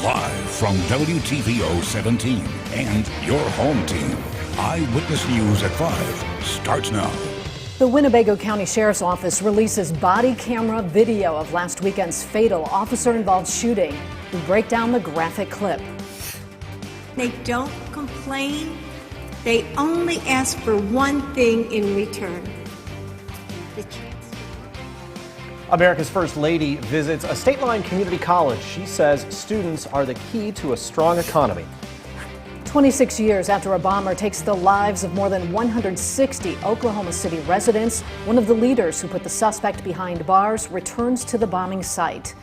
Live from WTVO 17 and your home team, Eyewitness News at 5 starts now. The Winnebago County Sheriff's Office releases body camera video of last weekend's fatal officer-involved shooting. We break down the graphic clip. They don't complain. They only ask for one thing in return: the chance. America's First Lady visits a state-line community college. She says students are the key to a strong economy. 26 years after a bomber takes the lives of more than 160 Oklahoma City residents, one of the leaders who put the suspect behind bars returns to the bombing site.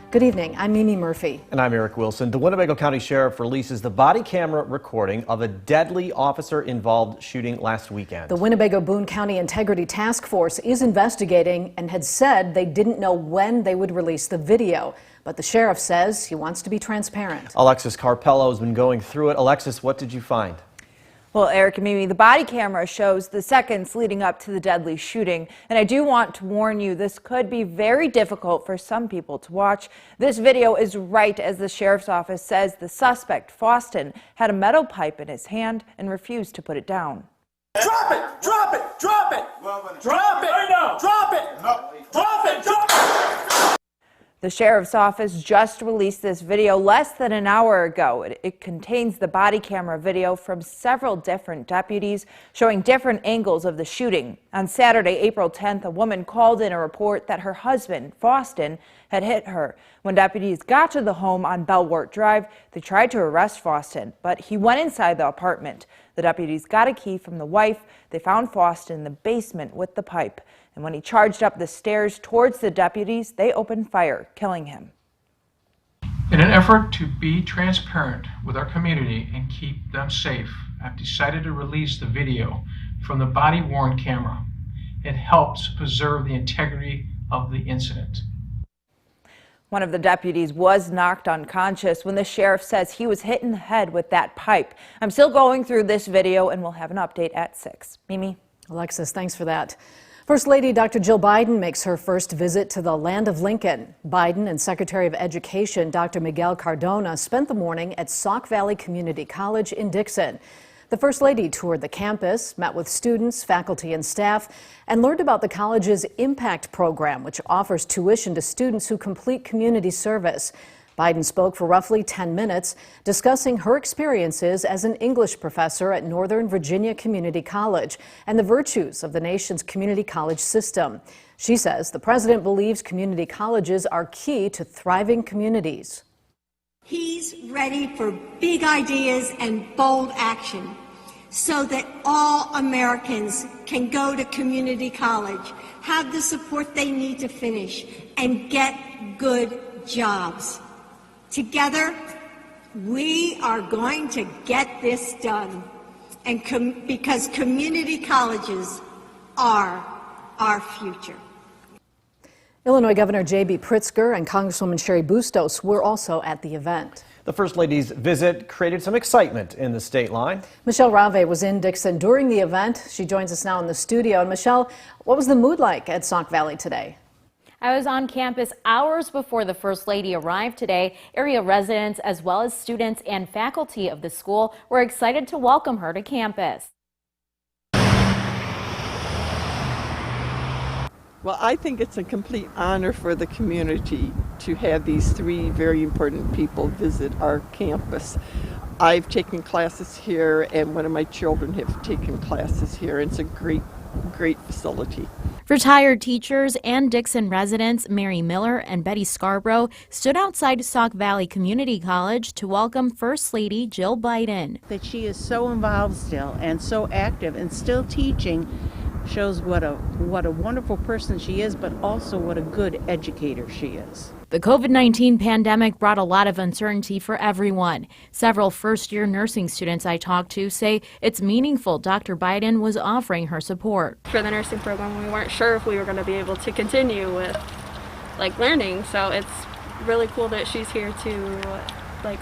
Good evening, I'm Mimi Murphy. And I'm Eric Wilson. The Winnebago County Sheriff releases the body camera recording of a deadly officer-involved shooting last weekend. The Winnebago Boone County Integrity Task Force is investigating and had said they didn't know when they would release the video. But the sheriff says he wants to be transparent. Alexis Carpello has been going through it. Alexis, what did you find? Well, Eric and Mimi, the body camera shows the seconds leading up to the deadly shooting. And I do want to warn you, this could be very difficult for some people to watch. This video is right as the sheriff's office says the suspect, Faustin, had a metal pipe in his hand and refused to put it down. Drop it! Drop it! Drop it! Drop it! Right now! Drop it! Drop it! Drop it! The sheriff's office just released this video less than an hour ago. It contains the body camera video from several different deputies showing different angles of the shooting. On Saturday, April 10th, a woman called in a report that her husband, Faustin, had hit her. When deputies got to the home on Bellwort Drive, they tried to arrest Faustin, but he went inside the apartment. The deputies got a key from the wife. They found Faustin in the basement with the pipe. And when he charged up the stairs towards the deputies, they opened fire, killing him. In an effort to be transparent with our community and keep them safe, I've decided to release the video from the body-worn camera. It helps preserve the integrity of the incident. One of the deputies was knocked unconscious when the sheriff says he was hit in the head with that pipe. I'm still going through this video and we'll have an update at 6. Mimi? Alexis, thanks for that. First Lady Dr. Jill Biden makes her first visit to the land of Lincoln. Biden and Secretary of Education Dr. Miguel Cardona spent the morning at Sauk Valley Community College in Dixon. The First Lady toured the campus, met with students, faculty, and staff, and learned about the college's Impact program, which offers tuition to students who complete community service. Biden spoke for roughly 10 minutes, discussing her experiences as an English professor at Northern Virginia Community College and the virtues of the nation's community college system. She says the president believes community colleges are key to thriving communities. He's ready for big ideas and bold action so that all Americans can go to community college, have the support they need to finish, and get good jobs. Together, we are going to get this done, and because community colleges are our future. Illinois Governor J.B. Pritzker and Congresswoman Sherry Bustos were also at the event. The First Lady's visit created some excitement in the state line. Michelle Rave was in Dixon during the event. She joins us now in the studio. And Michelle, what was the mood like at Sauk Valley today? I was on campus hours before the First Lady arrived today. Area residents, as well as students and faculty of the school, were excited to welcome her to campus. Well, I think it's a complete honor for the community to have these three very important people visit our campus. I've taken classes here, and one of my children have taken classes here. It's a great facility. Retired teachers and Dixon residents Mary Miller and Betty Scarborough stood outside Sauk Valley Community College to welcome First Lady Jill Biden. That she is so involved still and so active and still teaching shows what a wonderful person she is, but also what a good educator she is. The COVID-19 pandemic brought a lot of uncertainty for everyone. Several first-year nursing students I talked to say it's meaningful Dr. Biden was offering her support. For the nursing program, we weren't sure if we were going to be able to continue with learning, so it's really cool that she's here to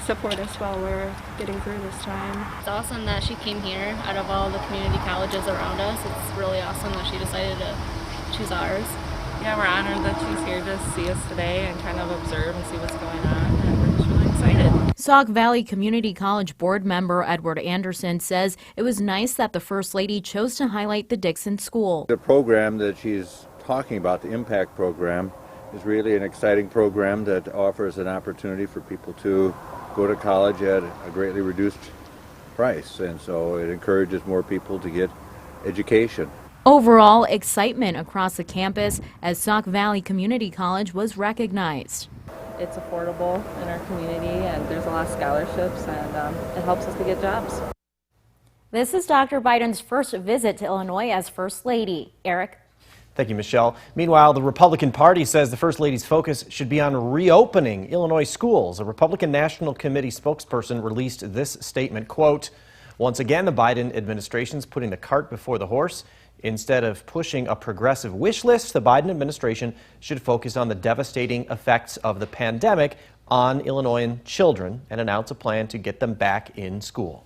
support us while we're getting through this time. It's awesome that she came here out of all the community colleges around us. It's really awesome that she decided to choose ours. Yeah, we're honored that she's here to see us today and kind of observe and see what's going on, and we're just really excited. Sauk Valley Community College board member Edward Anderson says it was nice that the First Lady chose to highlight the Dixon School. The program that she's talking about, the Impact program, is really an exciting program that offers an opportunity for people to go to college at a greatly reduced price, and so it encourages more people to get education. Overall, excitement across the campus as Sauk Valley Community College was recognized. It's affordable in our community, and there's a lot of scholarships, and it helps us to get jobs. This is Dr. Biden's first visit to Illinois as First Lady. Eric? Thank you, Michelle. Meanwhile, the Republican Party says the First Lady's focus should be on reopening Illinois schools. A Republican National Committee spokesperson released this statement, quote, "Once again, the Biden administration's putting the cart before the horse. Instead of pushing a progressive wish list, the Biden administration should focus on the devastating effects of the pandemic on Illinoisan children and announce a plan to get them back in school."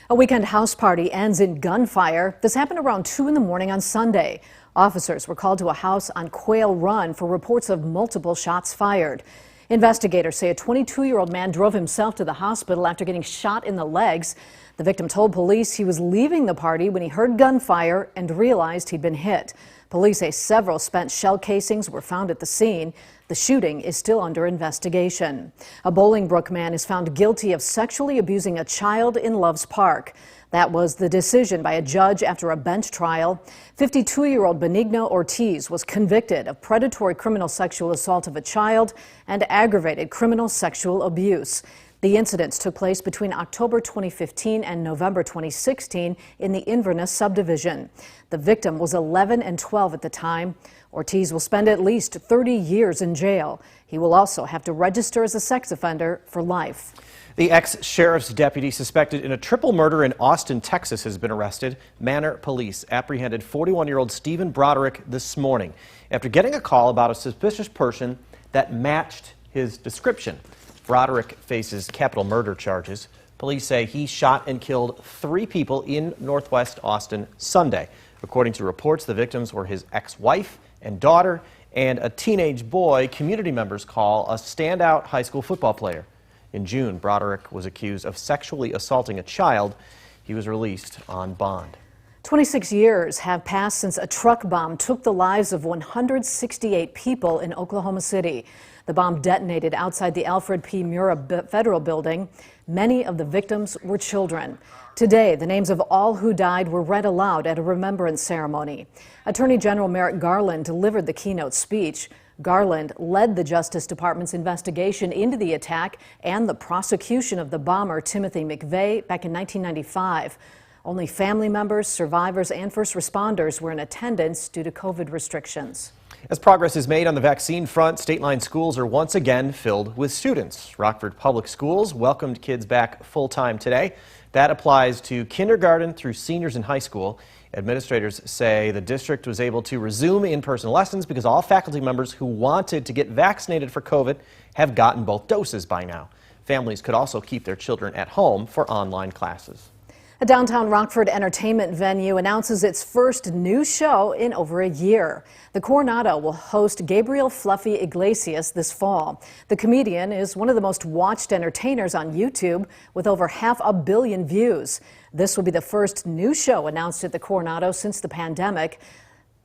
A weekend house party ends in gunfire. This happened around 2 in the morning on Sunday. Officers were called to a house on Quail Run for reports of multiple shots fired. Investigators say a 22-year-old man drove himself to the hospital after getting shot in the legs. The victim told police he was leaving the party when he heard gunfire and realized he'd been hit. Police say several spent shell casings were found at the scene. The shooting is still under investigation. A Bolingbrook man is found guilty of sexually abusing a child in Loves Park. That was the decision by a judge after a bench trial. 52-year-old Benigno Ortiz was convicted of predatory criminal sexual assault of a child and aggravated criminal sexual abuse. The incidents took place between October 2015 and November 2016 in the Inverness subdivision. The victim was 11 and 12 at the time. Ortiz will spend at least 30 years in jail. He will also have to register as a sex offender for life. The ex-sheriff's deputy suspected in a triple murder in Austin, Texas, has been arrested. Manor police apprehended 41-year-old Stephen Broderick this morning after getting a call about a suspicious person that matched his description. Broderick faces capital murder charges. Police say he shot and killed 3 people in northwest Austin Sunday. According to reports, the victims were his ex-wife and daughter and a teenage boy community members call a standout high school football player. In June, Broderick was accused of sexually assaulting a child. He was released on bond. 26 years have passed since a truck bomb took the lives of 168 people in Oklahoma City. The bomb detonated outside the Alfred P. Murrah Federal Building. Many of the victims were children. Today, the names of all who died were read aloud at a remembrance ceremony. Attorney General Merrick Garland delivered the keynote speech. Garland led the Justice Department's investigation into the attack and the prosecution of the bomber Timothy McVeigh back in 1995. Only family members, survivors, and first responders were in attendance due to COVID restrictions. As progress is made on the vaccine front, state-line schools are once again filled with students. Rockford Public Schools welcomed kids back full-time today. That applies to kindergarten through seniors in high school. Administrators say the district was able to resume in-person lessons because all faculty members who wanted to get vaccinated for COVID have gotten both doses by now. Families could also keep their children at home for online classes. A downtown Rockford entertainment venue announces its first new show in over a year. The Coronado will host Gabriel Fluffy Iglesias this fall. The comedian is one of the most watched entertainers on YouTube with over 500 million views. This will be the first new show announced at the Coronado since the pandemic.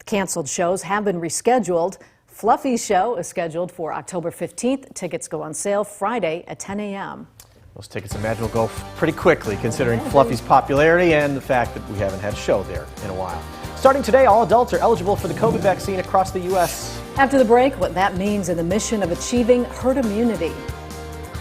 Canceled shows have been rescheduled. Fluffy's show is scheduled for October 15th. Tickets go on sale Friday at 10 a.m. Those tickets imagine will go pretty quickly considering Fluffy's popularity and the fact that we haven't had a show there in a while. Starting today, all adults are eligible for the COVID vaccine across the U.S. After the break, what that means in the mission of achieving herd immunity.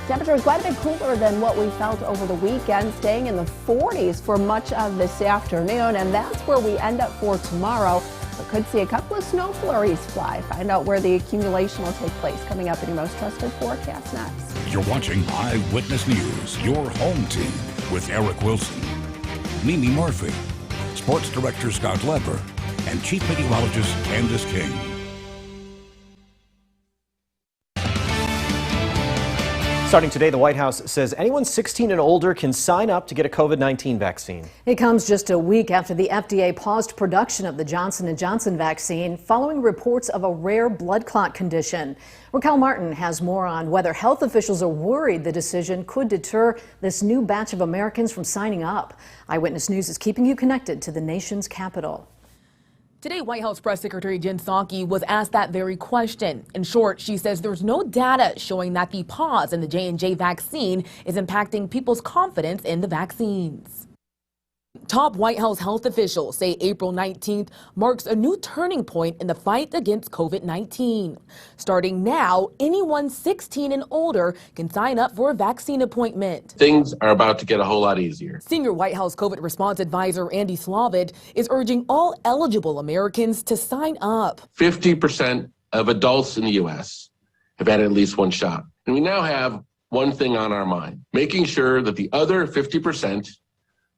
Temperatures quite a bit cooler than what we felt over the weekend, staying in the 40s for much of this afternoon, and that's where we end up for tomorrow. We could see a couple of snow flurries fly. Find out where the accumulation will take place coming up in your most trusted forecast next. You're watching Eyewitness News, your home team with Eric Wilson, Mimi Murphy, Sports Director Scott Leber, and Chief Meteorologist Candice King. Starting today, the White House says anyone 16 and older can sign up to get a COVID-19 vaccine. It comes just a week after the FDA paused production of the Johnson & Johnson vaccine following reports of a rare blood clot condition. Raquel Martin has more on whether health officials are worried the decision could deter this new batch of Americans from signing up. Eyewitness News is keeping you connected to the nation's capital. Today, White House Press Secretary Jen Psaki was asked that very question. In short, she says there's no data showing that the pause in the J&J vaccine is impacting people's confidence in the vaccines. Top White House health officials say April 19th marks a new turning point in the fight against COVID-19. Starting now, anyone 16 and older can sign up for a vaccine appointment. Things are about to get a whole lot easier. Senior White House COVID response advisor Andy Slavid is urging all eligible Americans to sign up. 50% of adults in the U.S. have had at least one shot. And we now have one thing on our mind, making sure that the other 50%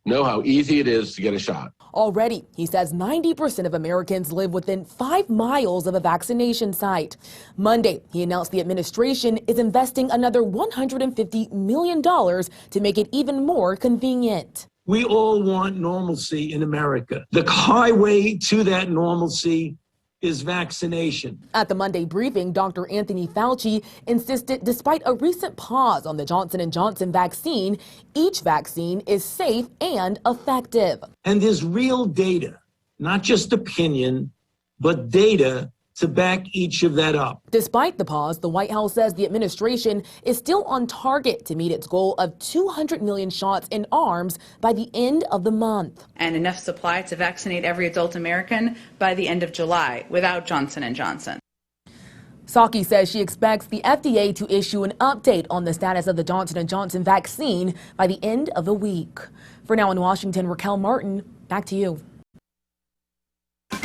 know how easy it is to get a shot. Already, he says 90% of Americans live within 5 miles of a vaccination site. Monday, he announced the administration is investing another $150 million to make it even more convenient. We all want normalcy in America. The highway to that normalcy is vaccination. At the Monday briefing, Dr. Anthony Fauci insisted despite a recent pause on the Johnson & Johnson vaccine, each vaccine is safe and effective. And there's real data, not just opinion, but data to back each of that up. Despite the pause, the White House says the administration is still on target to meet its goal of 200 million shots in arms by the end of the month. And enough supply to vaccinate every adult American by the end of July without Johnson & Johnson. Psaki says she expects the FDA to issue an update on the status of the Johnson & Johnson vaccine by the end of the week. For now in Washington, Raquel Martin, back to you.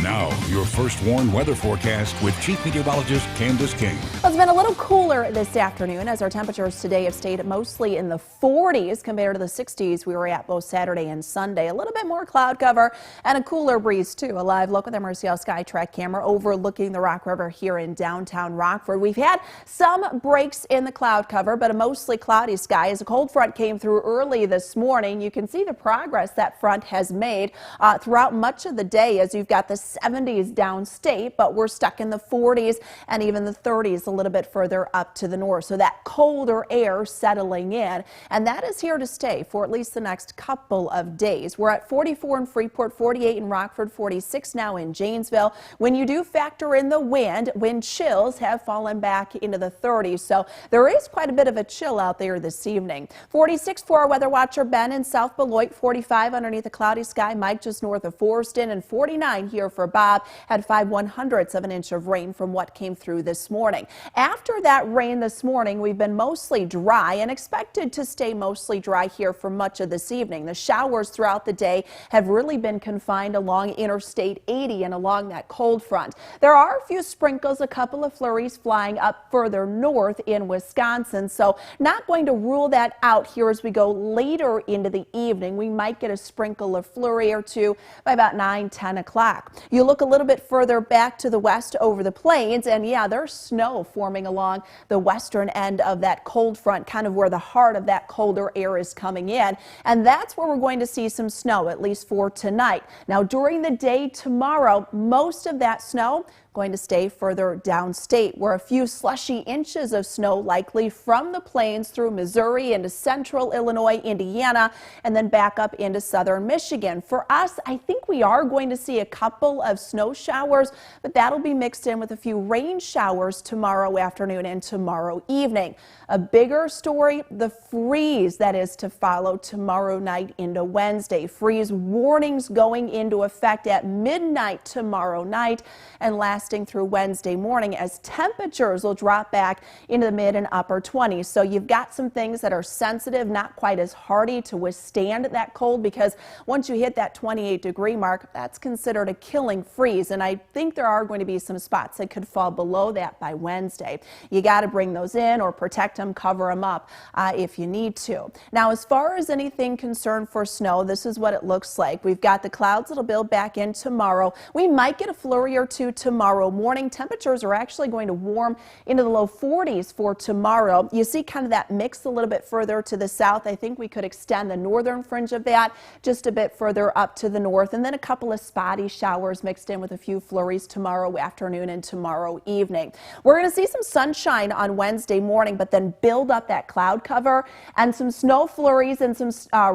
Now, your first warned weather forecast with Chief Meteorologist Candice King. It's been a little cooler this afternoon as our temperatures today have stayed mostly in the 40s compared to the 60s we were at both Saturday and Sunday. A little bit more cloud cover and a cooler breeze too. A live look with our Mercial SkyTrack camera overlooking the Rock River here in downtown Rockford. We've had some breaks in the cloud cover, but a mostly cloudy sky as a cold front came through early this morning. You can see the progress that front has made throughout much of the day as you've got the 70s downstate, but we're stuck in the 40s and even the 30s a little bit further up to the north. So that colder air settling in, and that is here to stay for at least the next couple of days. We're at 44 in Freeport, 48 in Rockford, 46 now in Janesville. When you do factor in the wind chills have fallen back into the 30s. So there is quite a bit of a chill out there this evening. 46 for our weather watcher Ben in South Beloit, 45 underneath a cloudy sky, Mike just north of Foreston, and 49 here for Bob. Had 5/100ths of an inch of rain from what came through this morning. After that rain this morning, we've been mostly dry and expected to stay mostly dry here for much of this evening. The showers throughout the day have really been confined along Interstate 80 and along that cold front. There are a few sprinkles, a couple of flurries flying up further north in Wisconsin, so not going to rule that out here as we go later into the evening. We might get a sprinkle of flurry or two by about 9-10 o'clock. You look a little bit further back to the west over the plains, and yeah, there's snow forming along the western end of that cold front, kind of where the heart of that colder air is coming in, and that's where we're going to see some snow, at least for tonight. Now, during the day tomorrow, most of that snow going to stay further downstate, where a few slushy inches of snow likely from the plains through Missouri into central Illinois, Indiana, and then back up into southern Michigan. For us, I think we are going to see a couple of snow showers, but that'll be mixed in with a few rain showers tomorrow afternoon and tomorrow evening. A bigger story, the freeze that is to follow tomorrow night into Wednesday. Freeze warnings going into effect at midnight tomorrow night and lasting through Wednesday morning as temperatures will drop back into the mid and upper 20s. So you've got some things that are sensitive, not quite as hardy to withstand that cold, because once you hit that 28-degree mark, that's considered a killing freeze. And I think there are going to be some spots that could fall below that by Wednesday. You got to bring those in or protect them, cover them up if you need to. Now, as far as anything concerned for snow, this is what it looks like. We've got the clouds that'll build back in tomorrow. We might get a flurry or two tomorrow. tomorrow morning. Temperatures are actually going to warm into the low 40s for tomorrow. You see kind of that mix a little bit further to the south. I think we could extend the northern fringe of that just a bit further up to the north, and then a couple of spotty showers mixed in with a few flurries tomorrow afternoon and tomorrow evening. We're going to see some sunshine on Wednesday morning, but then build up that cloud cover and some snow flurries and some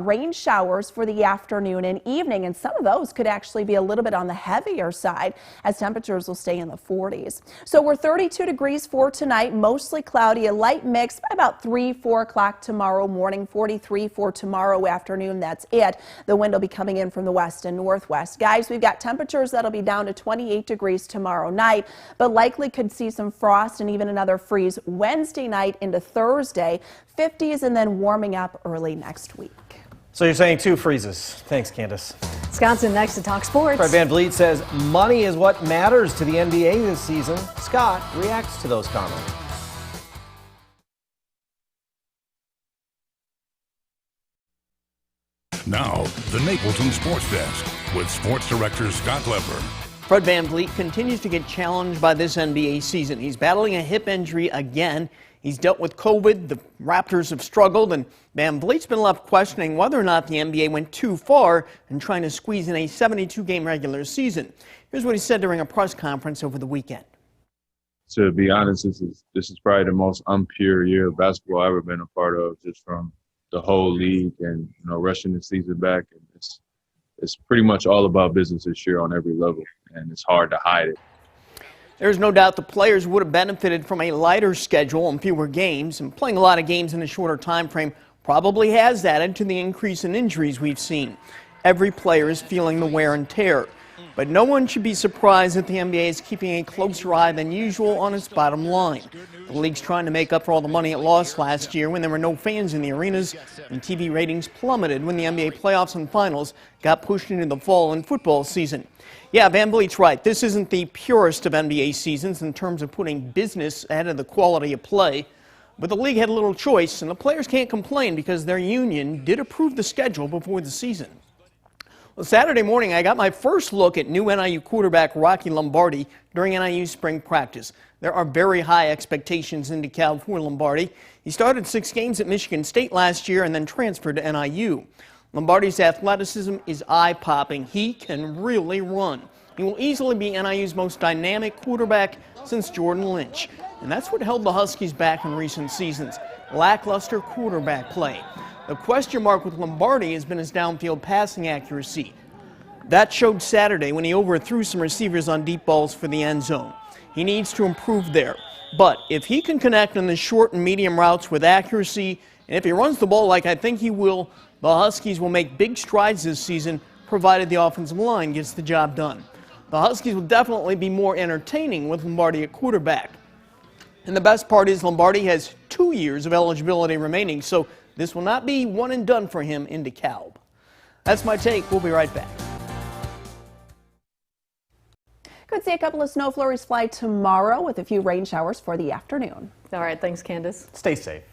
rain showers for the afternoon and evening, and some of those could actually be a little bit on the heavier side as temperatures will stay in the 40s. So we're 32 degrees for tonight, mostly cloudy, a light mix by about 3-4 o'clock tomorrow morning, 43 for tomorrow afternoon. That's it. The wind will be coming in from the west and northwest. Guys, we've got temperatures that'll be down to 28 degrees tomorrow night, but likely could see some frost and even another freeze Wednesday night into Thursday, 50s, and then warming up early next week. So you're saying 2 freezes. Thanks, Candice. Wisconsin next to talk sports. Fred Van Vliet says money is what matters to the NBA this season. Scott reacts to those comments. Now, the Napleton Sports Desk with Sports Director Scott Leber. Fred Van Vliet continues to get challenged by this NBA season. He's battling a hip injury again. He's dealt with COVID. The Raptors have struggled, and Van Vliet's been left questioning whether or not the NBA went too far in trying to squeeze in a 72-game regular season. Here's what he said during a press conference over the weekend. To be honest, this is probably the most unpure year of basketball I've ever been a part of, just from the whole league and rushing the season back. And it's pretty much all about business this year on every level, and it's hard to hide it. There's no doubt the players would have benefited from a lighter schedule and fewer games, and playing a lot of games in a shorter time frame probably has added to the increase in injuries we've seen. Every player is feeling the wear and tear, but no one should be surprised that the NBA is keeping a closer eye than usual on its bottom line. The league's trying to make up for all the money it lost last year when there were no fans in the arenas and TV ratings plummeted when the NBA playoffs and finals got pushed into the fall and football season. Yeah, Van Vliet's right. This isn't the purest of NBA seasons in terms of putting business ahead of the quality of play. But the league had a little choice, and the players can't complain because their union did approve the schedule before the season. Well, Saturday morning, I got my first look at new NIU quarterback Rocky Lombardi during NIU spring practice. There are very high expectations in DeKalb for Lombardi. He started 6 games at Michigan State last year and then transferred to NIU. Lombardi's athleticism is eye-popping. He can really run. He will easily be NIU's most dynamic quarterback since Jordan Lynch. And that's what held the Huskies back in recent seasons, lackluster quarterback play. The question mark with Lombardi has been his downfield passing accuracy. That showed Saturday when he overthrew some receivers on deep balls for the end zone. He needs to improve there. But if he can connect on the short and medium routes with accuracy, and if he runs the ball like I think he will, the Huskies will make big strides this season, provided the offensive line gets the job done. The Huskies will definitely be more entertaining with Lombardi at quarterback. And the best part is Lombardi has 2 years of eligibility remaining, so this will not be one and done for him in DeKalb. That's my take. We'll be right back. Could see a couple of snow flurries fly tomorrow with a few rain showers for the afternoon. All right, thanks, Candice. Stay safe.